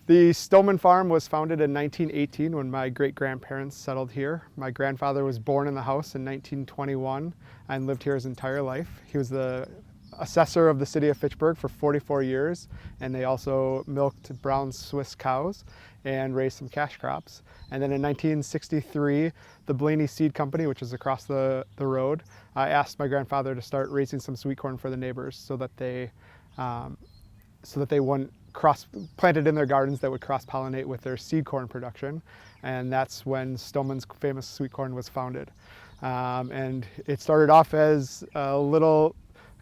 The Stoneman Farm was founded in 1918 when my great-grandparents settled here. My grandfather was born in the house in 1921 and lived here his entire life. He was the assessor of the city of Fitchburg for 44 years, and they also milked brown Swiss cows and raised some cash crops. And then in 1963, the Blaney Seed Company, which is across the road, asked my grandfather to start raising some sweet corn for the neighbors so that they wouldn't planted in their gardens that would cross-pollinate with their seed corn production. And that's when Stoneman's famous sweet corn was founded. And it started off as a little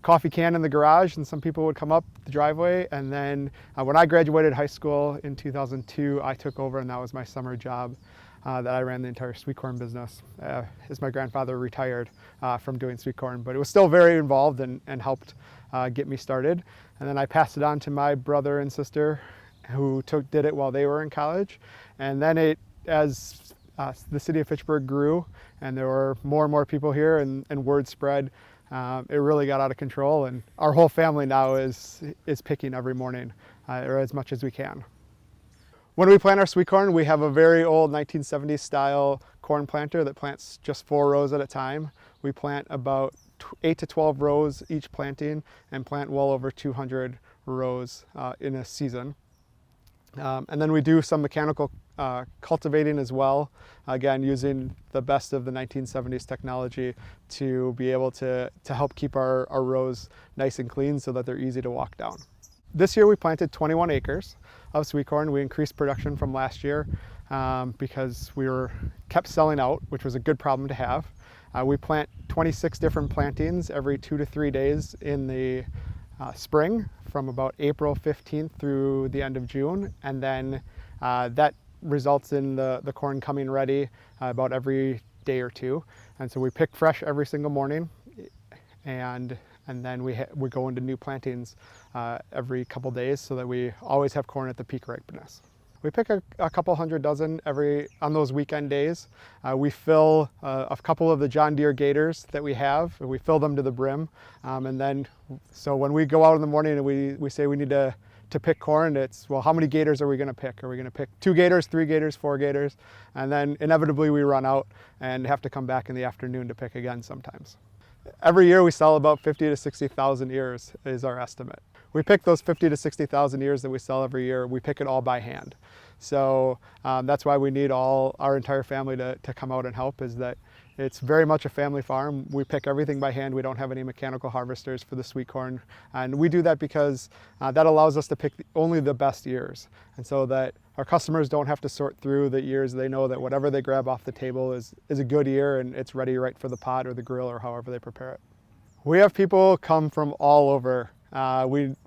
coffee can in the garage, and some people would come up the driveway. And then when I graduated high school in 2002, I took over, and that was my summer job. That I ran the entire sweet corn business as my grandfather retired from doing sweet corn, but it was still very involved and helped get me started. And then I passed it on to my brother and sister who did it while they were in college. And then as the city of Fitchburg grew and there were more and more people here and word spread, it really got out of control, and our whole family now is picking every morning, or as much as we can. When we plant our sweet corn, we have a very old 1970s style corn planter that plants just 4 rows at a time. We plant about 8 to 12 rows each planting and plant well over 200 rows in a season. And then we do some mechanical cultivating as well, again using the best of the 1970s technology to be able to help keep our rows nice and clean so that they're easy to walk down. This year we planted 21 acres of sweet corn. We increased production from last year because we kept selling out, which was a good problem to have. We plant 26 different plantings every 2 to 3 days in the spring, from about April 15th through the end of June, and then that results in the corn coming ready about every day or two. And so we pick fresh every single morning, and then we go into new plantings every couple days so that we always have corn at the peak ripeness. We pick a couple hundred dozen on those weekend days. We fill a couple of the John Deere gators that we have, and we fill them to the brim. And then, so when we go out in the morning and we say we need to pick corn, it's, well, how many gators are we going to pick? Are we going to pick 2 gators, 3 gators, 4 gators? And then inevitably we run out and have to come back in the afternoon to pick again sometimes. Every year we sell about 50 to 60,000 ears is our estimate. We pick those 50 to 60,000 ears that we sell every year, we pick it all by hand. So that's why we need our entire family to come out and help, is that it's very much a family farm. We pick everything by hand. We don't have any mechanical harvesters for the sweet corn. And we do that because that allows us to pick only the best ears. And so that our customers don't have to sort through the ears. They know that whatever they grab off the table is a good ear, and it's ready right for the pot or the grill or however they prepare it. We have people come from all over.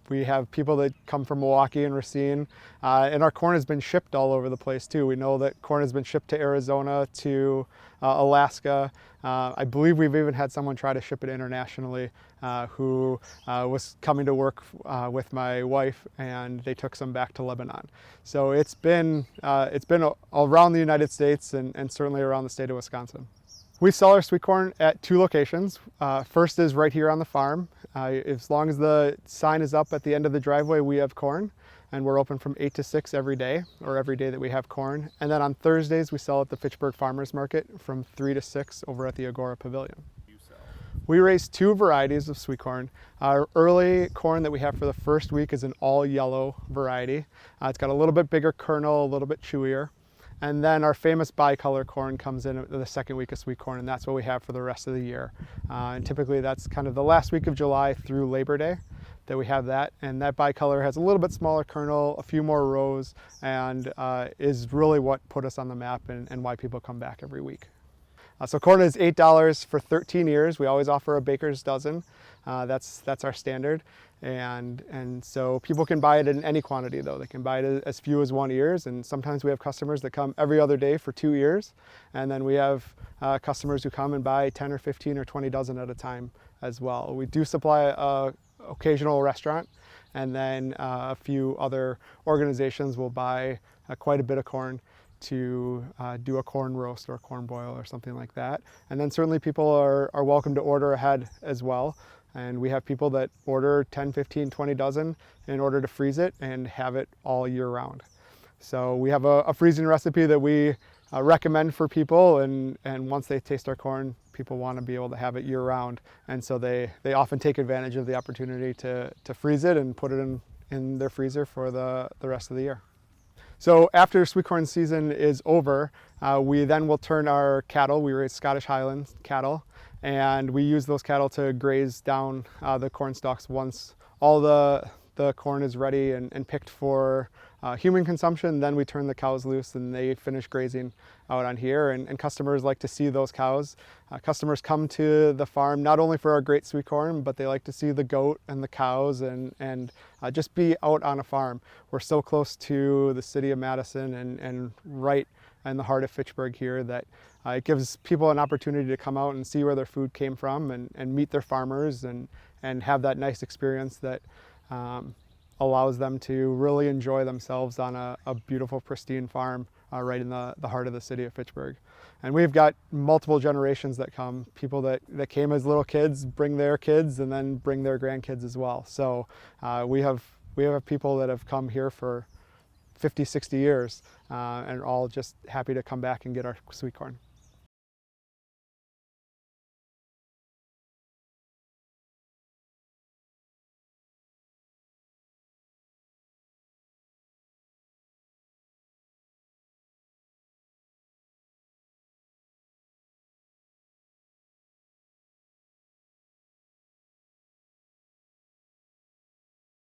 We have people that come from Milwaukee and Racine, and our corn has been shipped all over the place too. We know that corn has been shipped to Arizona, to Alaska. I believe we've even had someone try to ship it internationally who was coming to work with my wife, and they took some back to Lebanon. So it's been around the United States and certainly around the state of Wisconsin. We sell our sweet corn at 2 locations. First is right here on the farm. As long as the sign is up at the end of the driveway, we have corn, and we're open from 8 to 6 every day, or every day that we have corn. And then on Thursdays, we sell at the Fitchburg Farmers Market from 3 to 6 over at the Agora Pavilion. We raise 2 varieties of sweet corn. Our early corn that we have for the first week is an all yellow variety. It's got a little bit bigger kernel, a little bit chewier. And then our famous bicolor corn comes in the second week of sweet corn, and that's what we have for the rest of the year. And typically that's kind of the last week of July through Labor Day that we have that. And that bicolor has a little bit smaller kernel, a few more rows, and is really what put us on the map and why people come back every week. So corn is $8 for 13 ears. We always offer a baker's dozen. That's our standard. And so people can buy it in any quantity though. They can buy it as few as 1 ears, and sometimes we have customers that come every other day for 2 ears. And then we have customers who come and buy 10 or 15 or 20 dozen at a time as well. We do supply a occasional restaurant, and then a few other organizations will buy quite a bit of corn to do a corn roast or a corn boil or something like that. And then certainly people are welcome to order ahead as well. And we have people that order 10, 15, 20 dozen in order to freeze it and have it all year round. So we have a freezing recipe that we recommend for people, and once they taste our corn, people want to be able to have it year round. And so they often take advantage of the opportunity to freeze it and put it in their freezer for the rest of the year. So after sweet corn season is over, we then will turn our cattle. We raise Scottish Highland cattle, and we use those cattle to graze down the corn stalks once all the corn is ready and picked for human consumption. Then we turn the cows loose and they finish grazing out on here, and customers like to see those cows. Customers come to the farm not only for our great sweet corn, but they like to see the goat and the cows and just be out on a farm. We're so close to the city of Madison and right in the heart of Fitchburg here that it gives people an opportunity to come out and see where their food came from and meet their farmers and have that nice experience that allows them to really enjoy themselves on a beautiful, pristine farm right in the heart of the city of Fitchburg. And we've got multiple generations that come, people that came as little kids, bring their kids, and then bring their grandkids as well. So we have people that have come here for 50, 60 years and are all just happy to come back and get our sweet corn.